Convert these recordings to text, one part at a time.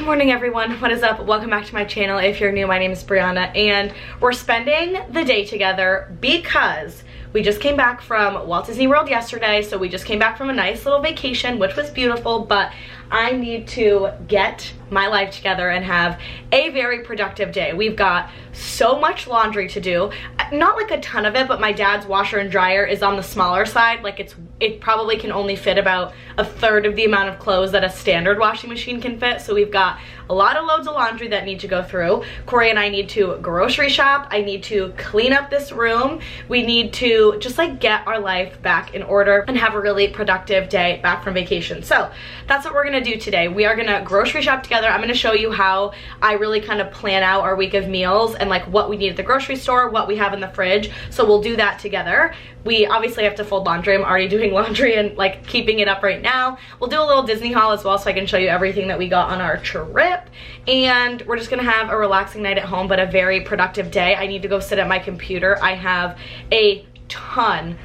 morning everyone, what is up? Welcome back to my channel. If you're new, my name is Brianna and we're spending the day together because we just came back from Walt Disney World yesterday. So we just came back from a nice little vacation, which was beautiful, but I need to get my life together and have a very productive day. We've got so much laundry to do. Not like a ton of it, but my dad's washer and dryer is on the smaller side. Like it probably can only fit about a third of the amount of clothes that a standard washing machine can fit. So we've got a lot of loads of laundry that need to go through. Corey and I need to grocery shop. I need to clean up this room. We need to just like get our life back in order and have a really productive day back from vacation. So that's what we're gonna do today. We are gonna grocery shop together. I'm gonna show you how I really kind of plan out our week of meals and like what we need at the grocery store, what we have in the fridge. So we'll do that together. We obviously have to fold laundry. I'm already doing laundry and like keeping it up right now. We'll do a little Disney haul as well so I can show you everything that we got on our trip. And we're just gonna have a relaxing night at home, but a very productive day. I need to go sit at my computer. I have a ton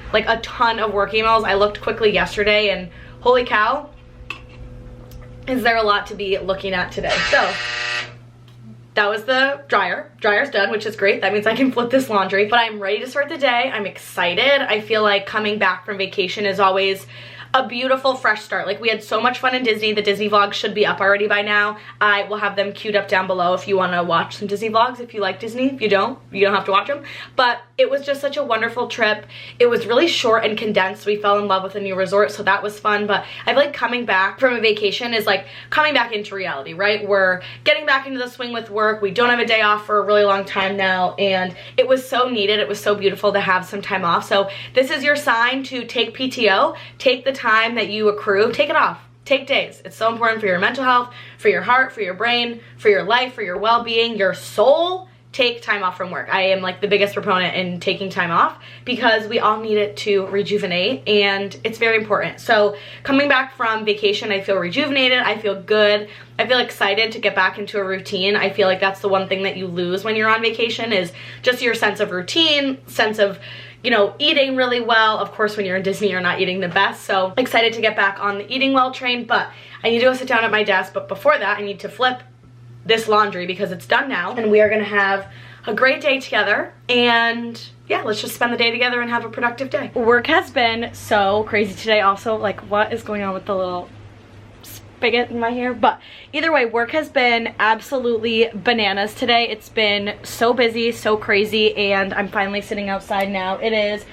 of work emails. I looked quickly yesterday and holy cow, is there a lot to be looking at today. So that was the dryer. Dryer's done, which is great. That means I can flip this laundry, but I'm ready to start the day. I'm excited. I feel like coming back from vacation is always a beautiful fresh start. Like we had so much fun in Disney. The Disney vlogs should be up already by now. I will have them queued up down below if you want to watch some Disney vlogs. If you like Disney, if you don't have to watch them. But it was just such a wonderful trip. It was really short and condensed. We fell in love with a new resort, so that was fun. But I feel like coming back from a vacation is like coming back into reality, right? We're getting back into the swing with work. We don't have a day off for a really long time now, and it was so needed. It was so beautiful to have some time off. So this is your sign to take PTO. Take the time that you accrue, take it off. Take days. It's so important for your mental health, for your heart, for your brain, for your life, for your well-being, your soul. Take time off from work. I am like the biggest proponent in taking time off because we all need it to rejuvenate and it's very important. So coming back from vacation, I feel rejuvenated. I feel good. I feel excited to get back into a routine. I feel like that's the one thing that you lose when you're on vacation is just your sense of routine, sense of, you know, eating really well. Of course, when you're in Disney, you're not eating the best. So excited to get back on the eating well train, but I need to go sit down at my desk. But before that, I need to flip this laundry because it's done now and we are gonna have a great day together. And yeah, let's just spend the day together and have a productive day. Work has been so crazy today. Also, like, what is going on with the little spigot in my hair? But either way, work has been absolutely bananas today. It's been so busy, so crazy, and I'm finally sitting outside now. It is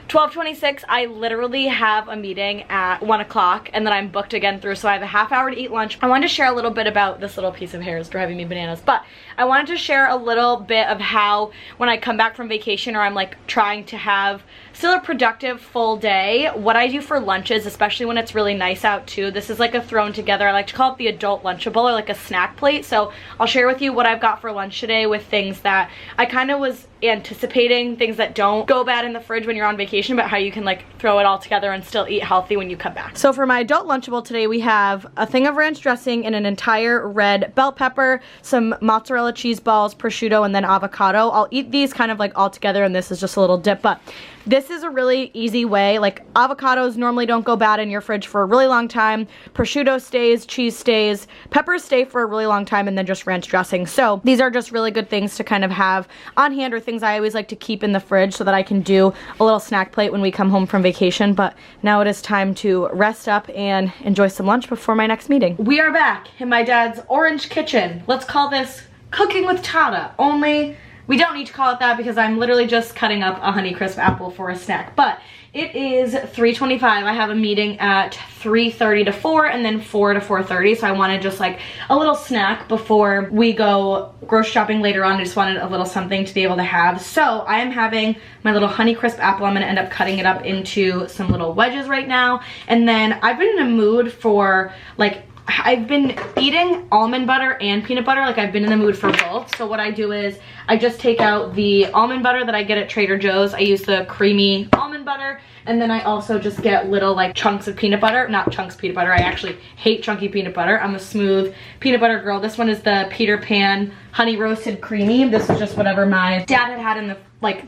12:26. I literally have a meeting at 1 o'clock and then I'm booked again through, so I have a half hour to eat lunch. I wanted to share a little bit about this little piece of hair is driving me bananas, but I wanted to share a little bit of how when I come back from vacation or I'm like trying to have still a productive full day, what I do for lunches, especially when it's really nice out too. This is like a thrown together, I like to call it the adult Lunchable or like a snack plate. So I'll share with you what I've got for lunch today with things that I kind of was anticipating, things that don't go bad in the fridge when you're on vacation, but how you can like throw it all together and still eat healthy when you come back. So for my adult Lunchable today, we have a thing of ranch dressing and an entire red bell pepper, some mozzarella cheese balls, prosciutto, and then avocado. I'll eat these kind of like all together and this is just a little dip, but this is a really easy way. Like avocados normally don't go bad in your fridge for a really long time. Prosciutto stays, cheese stays, peppers stay for a really long time, and then just ranch dressing. So these are just really good things to kind of have on hand or things I always like to keep in the fridge so that I can do a little snack plate when we come home from vacation. But now it is time to rest up and enjoy some lunch before my next meeting. We are back in my dad's orange kitchen. Let's call this cooking with Tata, only we don't need to call it that because I'm literally just cutting up a Honeycrisp apple for a snack. But it is 3:25. I have a meeting at 3:30 to 4 and then 4 to 4:30. So I wanted just like a little snack before we go grocery shopping later on. I just wanted a little something to be able to have. So I am having my little Honeycrisp apple. I'm gonna end up cutting it up into some little wedges right now. And then I've been in a mood for like, I've been eating almond butter and peanut butter. Like I've been in the mood for both. So what I do is I just take out the almond butter that I get at Trader Joe's. I use the creamy almond butter. And then I also just get little like chunks of peanut butter. Not chunks peanut butter. I actually hate chunky peanut butter. I'm a smooth peanut butter girl. This one is the Peter Pan honey roasted creamy. This is just whatever my dad had in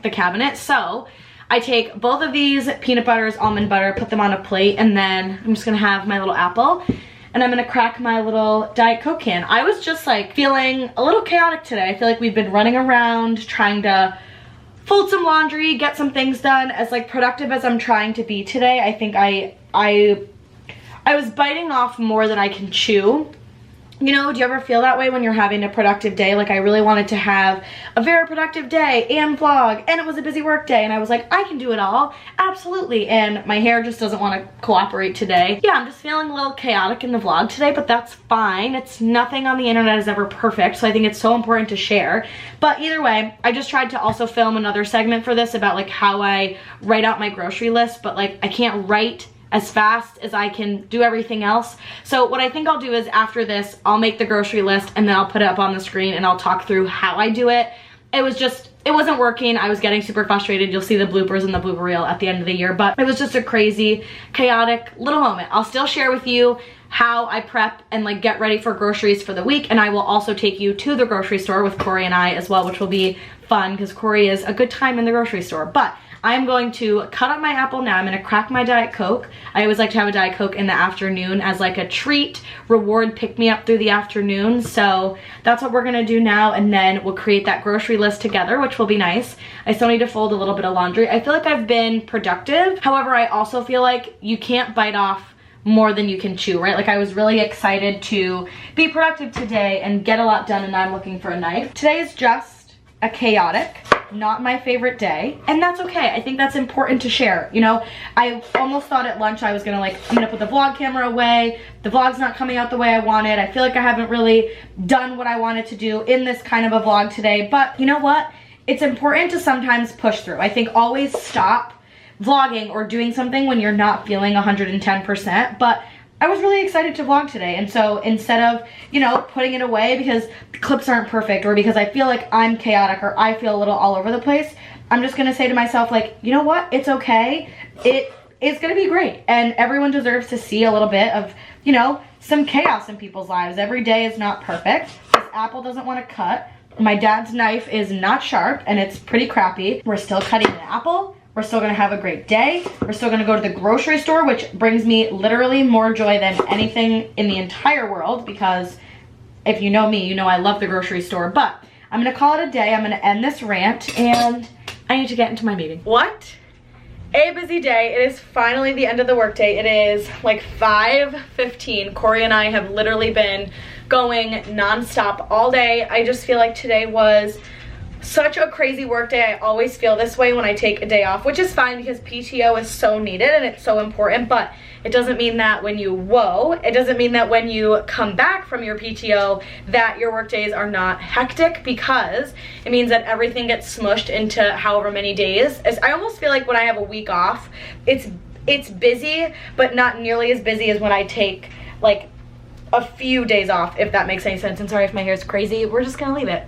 the cabinet. So I take both of these peanut butters, almond butter, put them on a plate, and then I'm just gonna have my little apple. and I'm gonna crack my little Diet Coke can. I was just like feeling a little chaotic today. I feel like we've been running around trying to fold some laundry, get some things done. As like productive as I'm trying to be today, I think I was biting off more than I can chew. You know, do you ever feel that way when you're having a productive day? Like, I really wanted to have a very productive day and vlog, and it was a busy work day, and I was like, I can do it all, absolutely. And my hair just doesn't want to cooperate today. Yeah, I'm just feeling a little chaotic in the vlog today, but that's fine. It's nothing on the internet is ever perfect, so I think it's so important to share. But either way, I just tried to also film another segment for this about like how I write out my grocery list, but like I can't write as fast as I can do everything else. So what I think I'll do is after this, I'll make the grocery list and then I'll put it up on the screen and I'll talk through how I do it. It wasn't working. I was getting super frustrated. You'll see the bloopers in the blooper reel at the end of the year, but it was just a crazy, chaotic little moment. I'll still share with you how I prep and like get ready for groceries for the week, and I will also take you to the grocery store with Corey and I as well, which will be fun because Corey is a good time in the grocery store. But I'm going to cut up my apple now. I'm gonna crack my Diet Coke. I always like to have a Diet Coke in the afternoon as like a treat, reward, pick me up through the afternoon. So that's what we're gonna do now, and then we'll create that grocery list together, which will be nice. I still need to fold a little bit of laundry. I feel like I've been productive. However, I also feel like you can't bite off more than you can chew, right? Like, I was really excited to be productive today and get a lot done, and now I'm looking for a knife. Today is just a chaotic, not my favorite day, and that's okay. I think that's important to share. You know, I almost thought at lunch I was gonna like, I'm gonna put the vlog camera away. The vlog's not coming out the way I wanted. I feel like I haven't really done what I wanted to do in this kind of a vlog today, but you know what? It's important to sometimes push through. I think always stop vlogging or doing something when you're not feeling 110%, but I was really excited to vlog today, and so instead of, you know, putting it away because the clips aren't perfect or because I feel like I'm chaotic or I feel a little all over the place, I'm just gonna say to myself, like, you know what, it's okay. It's gonna be great, and everyone deserves to see a little bit of, you know, some chaos in people's lives. Every day is not perfect. This apple doesn't want to cut. My dad's knife is not sharp and it's pretty crappy. We're still cutting an apple. We're still gonna have a great day. We're still gonna go to the grocery store, which brings me literally more joy than anything in the entire world, because if you know me, you know I love the grocery store. But I'm gonna call it a day. I'm gonna end this rant and I need to get into my meeting. What a busy day. It is finally the end of the workday. It is like 5:15. Corey and I have literally been going nonstop all day. I just feel like today was such a crazy work day. I always feel this way when I take a day off, which is fine because PTO is so needed and it's so important, but it doesn't mean that when you, it doesn't mean that when you come back from your PTO that your work days are not hectic, because it means that everything gets smushed into however many days. I almost feel like when I have a week off, it's busy, but not nearly as busy as when I take like a few days off, if that makes any sense. And sorry if my hair is crazy, we're just gonna leave it.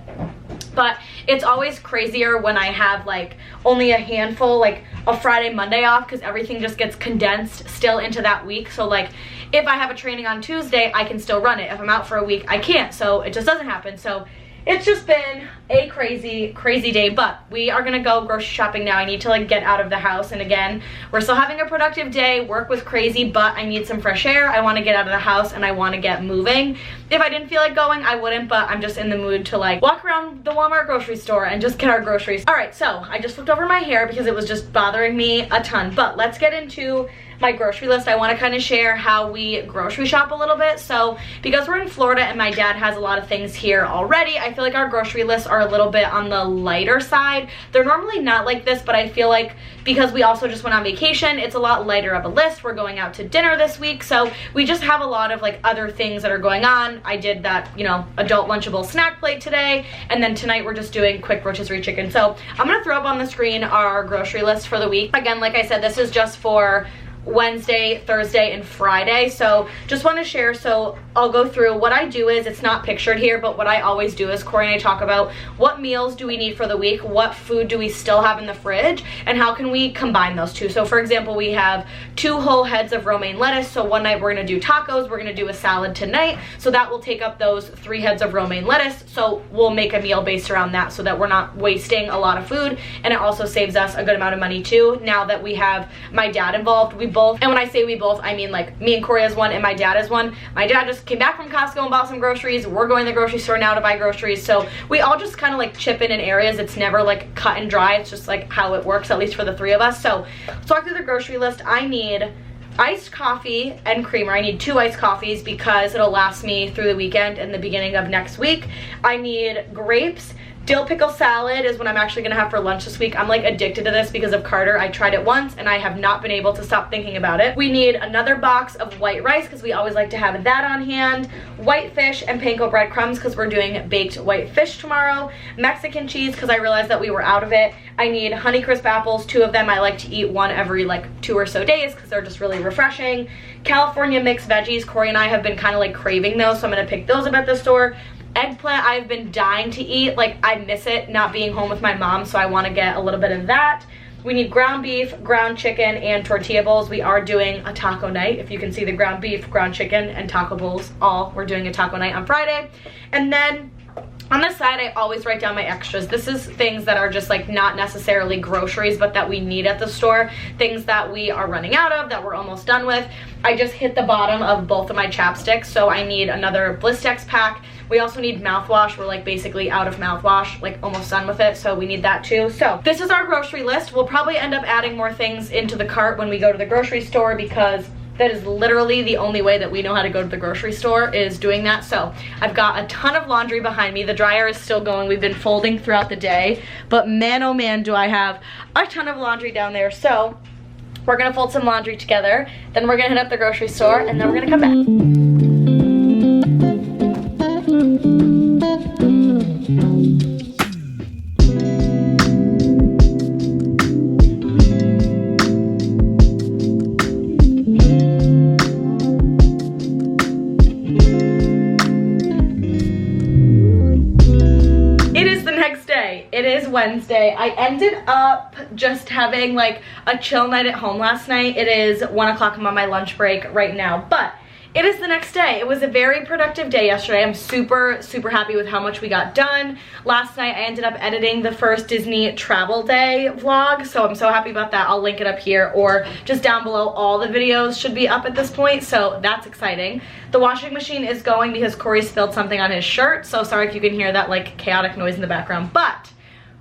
But it's always crazier when I have like only a handful, like a Friday, Monday off, because everything just gets condensed still into that week. So like if I have a training on Tuesday, I can still run it. If I'm out for a week, I can't. So it just doesn't happen. So it's just been a crazy, crazy day, but we are gonna go grocery shopping now. I need to like get out of the house, and again, we're still having a productive day. Work was crazy, but I need some fresh air. I wanna get out of the house and I wanna get moving. If I didn't feel like going, I wouldn't, but I'm just in the mood to like walk around the Walmart grocery store and just get our groceries. All right, so I just flipped over my hair because it was just bothering me a ton, but let's get into my grocery list. I want to kind of share how we grocery shop a little bit. So because we're in Florida and my dad has a lot of things here already, I feel like our grocery lists are a little bit on the lighter side. They're normally not like this, but I feel like because we also just went on vacation, it's a lot lighter of a list. We're going out to dinner this week, so we just have a lot of like other things that are going on. I did that, you know, adult lunchable snack plate today, and then tonight we're just doing quick rotisserie chicken. So I'm gonna throw up on the screen our grocery list for the week. Again, like I said, this is just for Wednesday, Thursday, and Friday. So just want to share, so I'll go through. What I do is, it's not pictured here, but what I always do is Corey and I talk about what meals do we need for the week, what food do we still have in the fridge, and how can we combine those two. So for example, we have 2 whole heads of romaine lettuce, so one night we're gonna do tacos, we're gonna do a salad tonight, so that will take up those 3 heads of romaine lettuce. So we'll make a meal based around that so that we're not wasting a lot of food, and it also saves us a good amount of money too. Now that we have my dad involved, we both, and when I say we both, I mean like me and Corey as one and my dad as one. My dad just came back from Costco and bought some groceries. We're going to the grocery store now to buy groceries, so we all just kind of like chip in areas. It's never like cut and dry. It's just like how it works, at least for the 3 of us. So let's walk through the grocery list. I need iced coffee and creamer. I need 2 iced coffees because it'll last me through the weekend and the beginning of next week. I need grapes. Dill pickle salad is what I'm actually gonna have for lunch this week. I'm like addicted to this because of Carter. I tried it once and I have not been able to stop thinking about it. We need another box of white rice because we always like to have that on hand. White fish and panko breadcrumbs because we're doing baked white fish tomorrow. Mexican cheese because I realized that we were out of it. I need Honeycrisp apples, 2 of them. I like to eat one every like 2 or so days because they're just really refreshing. California mixed veggies. Corey and I have been kind of like craving those, so I'm gonna pick those up at the store. Eggplant I've been dying to eat. Like, I miss it not being home with my mom, so I want to get a little bit of that. We need ground beef, ground chicken, and tortilla bowls. We are doing a taco night. If you can see the ground beef, ground chicken, and taco bowls, we're doing a taco night on Friday. And then on the side, I always write down my extras. This is things that are just like not necessarily groceries, but that we need at the store. Things that we are running out of, that we're almost done with. I just hit the bottom of both of my chapsticks, so I need another Blistex pack. We also need mouthwash. We're like basically out of mouthwash, like almost done with it, so we need that too. So this is our grocery list. We'll probably end up adding more things into the cart when we go to the grocery store because that is literally the only way that we know how to go to the grocery store, is doing that. So I've got a ton of laundry behind me. The dryer is still going. We've been folding throughout the day, but man, oh man, do I have a ton of laundry down there. So we're gonna fold some laundry together, then we're gonna hit up the grocery store, and then we're gonna come back. It is Wednesday. I ended up just having like a chill night at home last night. It is 1 o'clock. I'm on my lunch break right now, but it is the next day. It was a very productive day yesterday. I'm super, super happy with how much we got done. Last night, I ended up editing the first Disney travel day vlog, so I'm so happy about that. I'll link it up here or just down below. All the videos should be up at this point, so that's exciting. The washing machine is going because Corey spilled something on his shirt, so sorry if you can hear that like chaotic noise in the background, but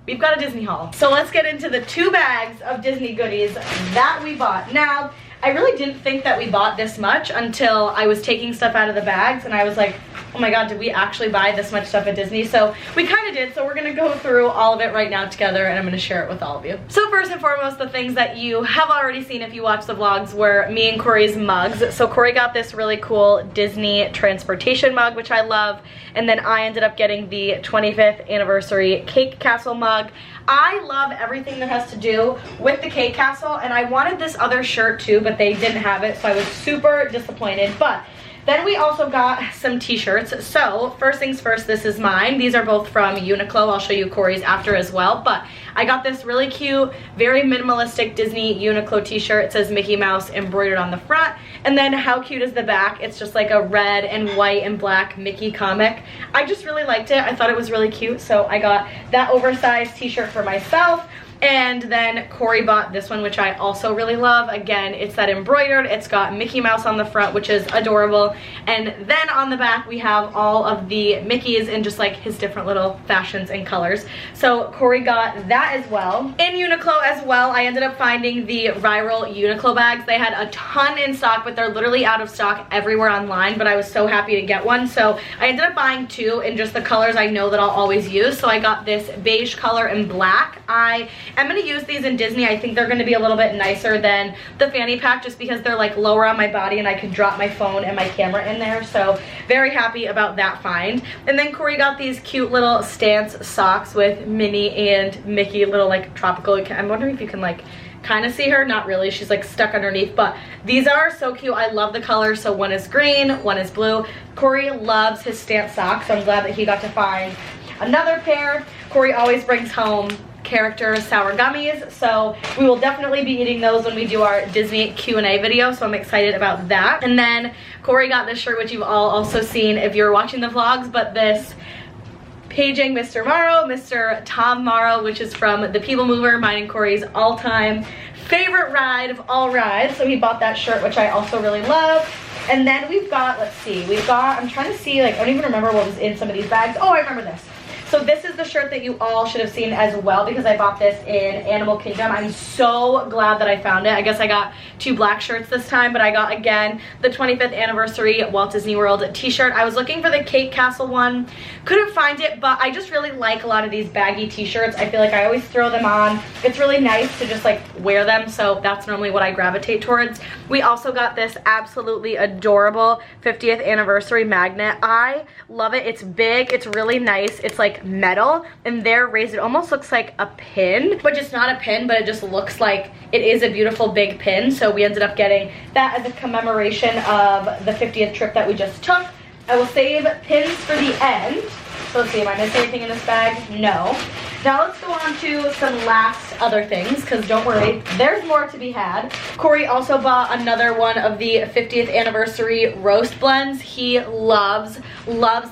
we've got a Disney haul. So let's get into the 2 bags of Disney goodies that we bought. Now, I really didn't think that we bought this much until I was taking stuff out of the bags and I was like, oh my god, did we actually buy this much stuff at Disney? So we kind of did, so we're gonna go through all of it right now together and I'm gonna share it with all of you. So first and foremost, the things that you have already seen if you watch the vlogs were me and Corey's mugs. So Corey got this really cool Disney transportation mug, which I love, and then I ended up getting the 25th anniversary Cake Castle mug. I love everything that has to do with the Cake Castle, and I wanted this other shirt too, but they didn't have it, so I was super disappointed. But then we also got some t-shirts. So first things first, this is mine. These are both from Uniqlo. I'll show you Corey's after as well, but I got this really cute, very minimalistic Disney Uniqlo t-shirt. It says Mickey Mouse embroidered on the front, and then how cute is the back? It's just like a red and white and black Mickey comic. I just really liked it. I thought it was really cute, so I got that oversized t-shirt for myself. And then Corey bought this one, which I also really love. Again, it's that embroidered. It's got Mickey Mouse on the front, which is adorable. And then on the back, we have all of the Mickeys in just like his different little fashions and colors. So Corey got that as well. In Uniqlo as well, I ended up finding the viral Uniqlo bags. They had a ton in stock, but they're literally out of stock everywhere online, but I was so happy to get one. So I ended up buying 2 in just the colors I know that I'll always use. So I got this beige color and black. I'm gonna use these in Disney. I think they're gonna be a little bit nicer than the fanny pack just because they're like lower on my body and I can drop my phone and my camera in there. So very happy about that find. And then Corey got these cute little Stance socks with Minnie and Mickey, little like tropical. I'm wondering if you can like kind of see her, not really, she's like stuck underneath, but these are so cute. I love the colors. So one is green, one is blue. Corey loves his Stamp socks, so I'm glad that he got to find another pair. Corey always brings home character sour gummies, so we will definitely be eating those when we do our Disney Q&A video, so I'm excited about that. And then Corey got this shirt, which you've all also seen if you're watching the vlogs, but this Paging Mr. Morrow, Mr. Tom Morrow, which is from The People Mover, mine and Corey's all-time favorite ride of all rides. So he bought that shirt, which I also really love. And then we've got, let's see, I'm trying to see, like, I don't even remember what was in some of these bags. Oh, I remember this. So this is the shirt that you all should have seen as well, because I bought this in Animal Kingdom. I'm so glad that I found it. I guess I got 2 black shirts this time, but I got, again, the 25th anniversary Walt Disney World t-shirt. I was looking for the Cake Castle one. Couldn't find it, but I just really like a lot of these baggy t-shirts. I feel like I always throw them on. It's really nice to just like wear them, so that's normally what I gravitate towards. We also got this absolutely adorable 50th anniversary magnet. I love it. It's big. It's really nice. It's like metal, and there raised, it almost looks like a pin, but just not a pin, but it just looks like it is a beautiful big pin. So we ended up getting that as a commemoration of the 50th trip that we just took. I will save pins for the end. So let's see, am I missing anything in this bag? No. Now let's go on to some last other things, because don't worry, there's more to be had. Corey also bought another one of the 50th anniversary roast blends. He loves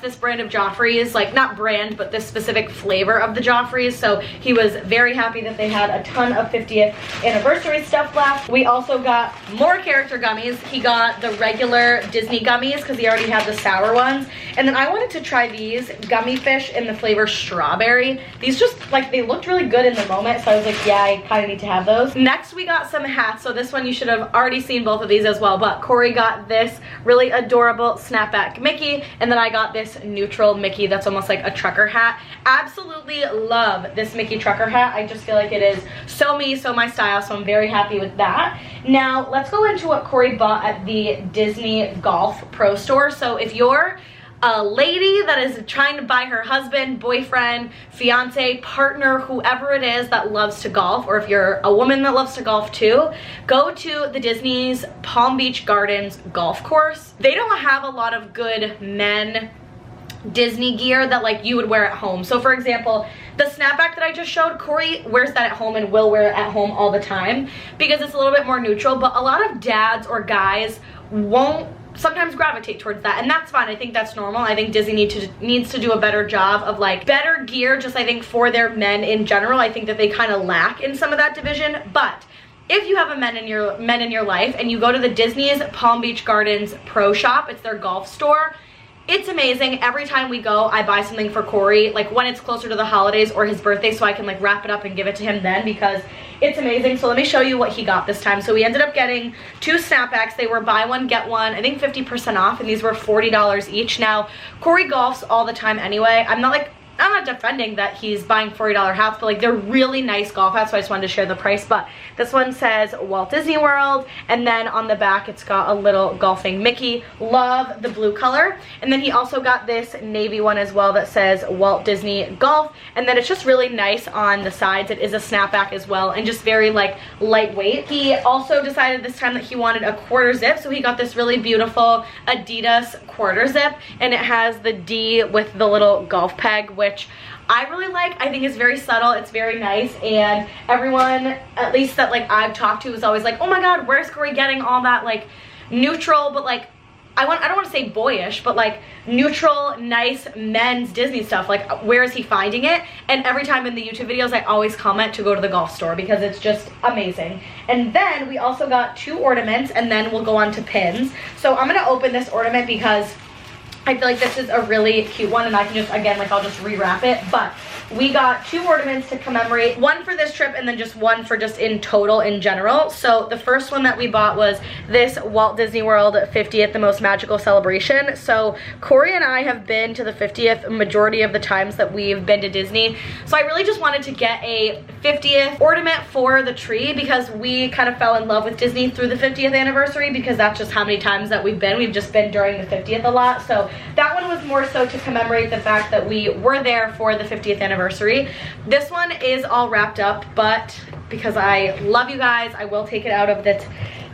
this brand of Joffrey's, like not brand, but this specific flavor of the Joffrey's. So he was very happy that they had a ton of 50th anniversary stuff left. We also got more character gummies. He got the regular Disney gummies because he already had the sour ones. And then I wanted to try these gummy fish in the flavor strawberry. These just, like, they looked really good in the moment, so I was like, yeah, I kind of need to have those. Next, we got some hats. So this one, you should have already seen both of these as well, but Corey got this really adorable snapback Mickey, and then I got this neutral Mickey that's almost like a trucker hat. Absolutely love this Mickey trucker hat. I just feel like it is so me, so my style, so I'm very happy with that. Now, let's go into what Corey bought at the Disney Golf Pro Store. So if you're a lady that is trying to buy her husband, boyfriend, fiance, partner, whoever it is that loves to golf, or if you're a woman that loves to golf too, go to the Disney's Palm Beach Gardens golf course. They don't have a lot of good men Disney gear that like you would wear at home. So for example, the snapback that I just showed, Corey wears that at home and will wear it at home all the time because it's a little bit more neutral, but a lot of dads or guys won't sometimes gravitate towards that, and that's fine. I think that's normal. I think Disney needs to do a better job of like better gear, just I think for their men in general. I think that they kind of lack in some of that division. But if you have a men in your life and you go to the Disney's Palm Beach Gardens Pro Shop, it's their golf store. It's amazing. Every time we go, I buy something for Corey, like when it's closer to the holidays or his birthday, so I can like wrap it up and give it to him then, because it's amazing. So let me show you what he got this time. So we ended up getting 2 snapbacks. They were buy one, get one, I think 50% off, and these were $40 each. Now, Corey golfs all the time anyway. I'm not defending that he's buying $40 hats, but like they're really nice golf hats, so I just wanted to share the price. But this one says Walt Disney World, and then on the back it's got a little golfing Mickey. Love the blue color. And then he also got this navy one as well that says Walt Disney Golf, and then it's just really nice on the sides. It is a snapback as well, and just very like lightweight. He also decided this time that he wanted a quarter zip, so he got this really beautiful Adidas quarter zip, and it has the D with the little golf peg, which I really like. I think it's very subtle, it's very nice, and everyone, at least that like I've talked to, is always like, oh my god, where's Corey getting all that like neutral, but like I don't want to say boyish, but like neutral, nice men's Disney stuff. Like, where is he finding it? And every time in the YouTube videos, I always comment to go to the golf store because it's just amazing. And then we also got 2 ornaments, and then we'll go on to pins. So I'm gonna open this ornament because I feel like this is a really cute one, and I can just, again, like I'll just rewrap it. But we got 2 ornaments to commemorate, one for this trip and then just one for just in total in general. So the first one that we bought was this Walt Disney World 50th, the most magical celebration. So Corey and I have been to the 50th majority of the times that we've been to Disney. So I really just wanted to get a 50th ornament for the tree because we kind of fell in love with Disney through the 50th anniversary, because that's just how many times that we've been. We've just been during the 50th a lot. So that one one was more so to commemorate the fact that we were there for the 50th anniversary. This one is all wrapped up, but because I love you guys, I will take it out of this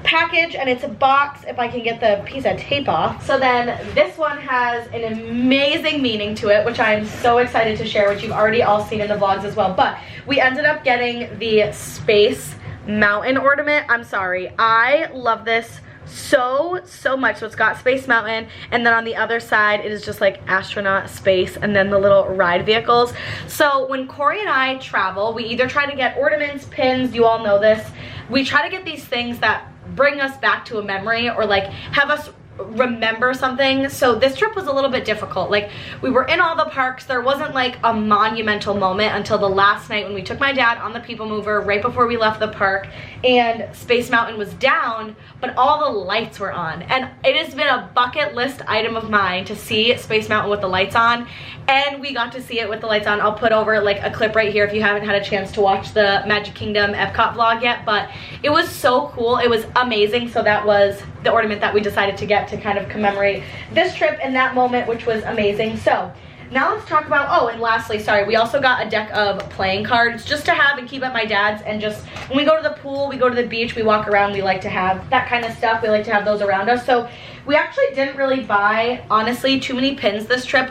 package, and it's a box if I can get the piece of tape off. So then this one has an amazing meaning to it, which I'm so excited to share, which you've already all seen in the vlogs as well. But we ended up getting the Space Mountain ornament. I'm sorry, I love this so much. So it's got Space Mountain, and then on the other side it is just like astronaut space, and then the little ride vehicles. So when Corey and I travel, we either try to get ornaments, pins, you all know this. We try to get these things that bring us back to a memory, or like have us remember something. So this trip was a little bit difficult. Like, we were in all the parks. There wasn't like a monumental moment until the last night when we took my dad on the People Mover right before we left the park, and Space Mountain was down, but all the lights were on. And it has been a bucket list item of mine to see Space Mountain with the lights on, and we got to see it with the lights on. I'll put over like a clip right here if you haven't had a chance to watch the Magic Kingdom Epcot vlog yet, but it was so cool. It was amazing. So that was the ornament that we decided to get to kind of commemorate this trip and that moment, which was amazing. So now let's talk about, oh, and lastly, sorry, we also got a deck of playing cards just to have and keep at my dad's, and just when we go to the pool, we go to the beach, we walk around, we like to have that kind of stuff. We like to have those around us. So we actually didn't really buy, honestly, too many pins this trip.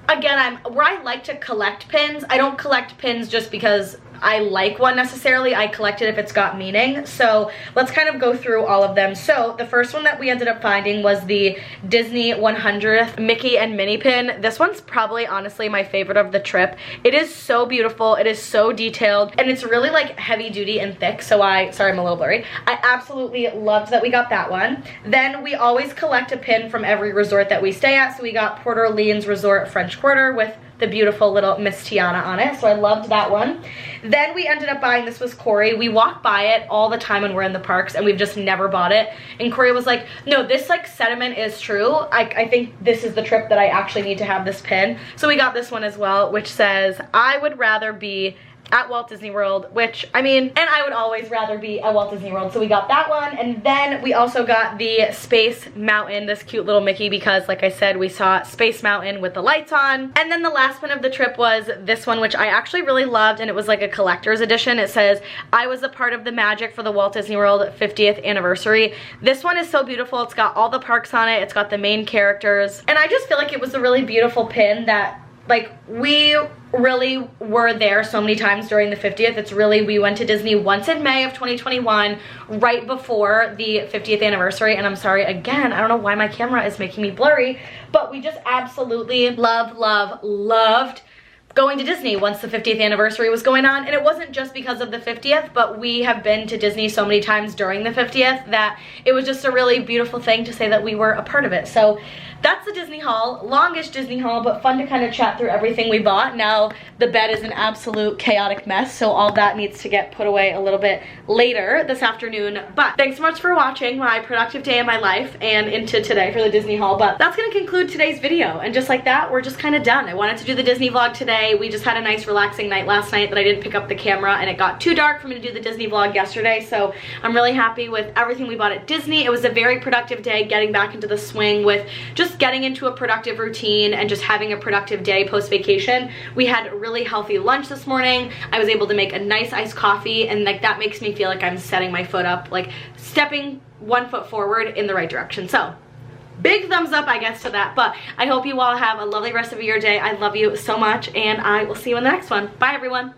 Again, where I like to collect pins. I don't collect pins just because I like one necessarily. I collect it if it's got meaning. So let's kind of go through all of them. So the first one that we ended up finding was the Disney 100th Mickey and Minnie pin. This one's probably honestly my favorite of the trip. It is so beautiful. It is so detailed, and it's really like heavy duty and thick. So sorry, I'm a little blurry. I absolutely loved that we got that one. Then we always collect a pin from every resort that we stay at. So we got Port Orleans Resort French Quarter with the beautiful little Miss Tiana on it. So I loved that one. Then we ended up buying, this was Corey. We walk by it all the time when we're in the parks, and we've just never bought it. And Corey was like, no, this like sentiment is true. I think this is the trip that I actually need to have this pin. So we got this one as well, which says, I would rather be at Walt Disney World, which, I mean, and I would always rather be at Walt Disney World. So we got that one. And then we also got the Space Mountain, this cute little Mickey, because like I said, we saw Space Mountain with the lights on. And then the last one of the trip was this one, which I actually really loved, and it was like a collector's edition. It says, I was a part of the magic for the Walt Disney World 50th anniversary. This one is so beautiful. It's got all the parks on it. It's got the main characters. And I just feel like it was a really beautiful pin that, like, we really were there so many times during the 50th. It's really, we went to Disney once in May of 2021, right before the 50th anniversary. And I'm sorry, again, I don't know why my camera is making me blurry, but we just absolutely loved going to Disney once the 50th anniversary was going on. And it wasn't just because of the 50th, but we have been to Disney so many times during the 50th that it was just a really beautiful thing to say that we were a part of it. So that's the Disney haul. Longish Disney haul, but fun to kind of chat through everything we bought. Now the bed is an absolute chaotic mess, so all that needs to get put away a little bit later this afternoon. But thanks so much for watching my productive day in my life and into today for the Disney haul. But that's gonna conclude today's video, and just like that, we're just kind of done. I wanted to do the Disney vlog today. We just had a nice relaxing night last night that I didn't pick up the camera, and it got too dark for me to do the Disney vlog yesterday. So I'm really happy with everything we bought at Disney. It was a very productive day, getting back into the swing with just getting into a productive routine and just having a productive day post-vacation. We had a really healthy lunch this morning. I was able to make a nice iced coffee, and like that makes me feel like I'm setting my foot up, like stepping one foot forward in the right direction. So big thumbs up, I guess, to that. But I hope you all have a lovely rest of your day. I love you so much, and I will see you in the next one. Bye, everyone.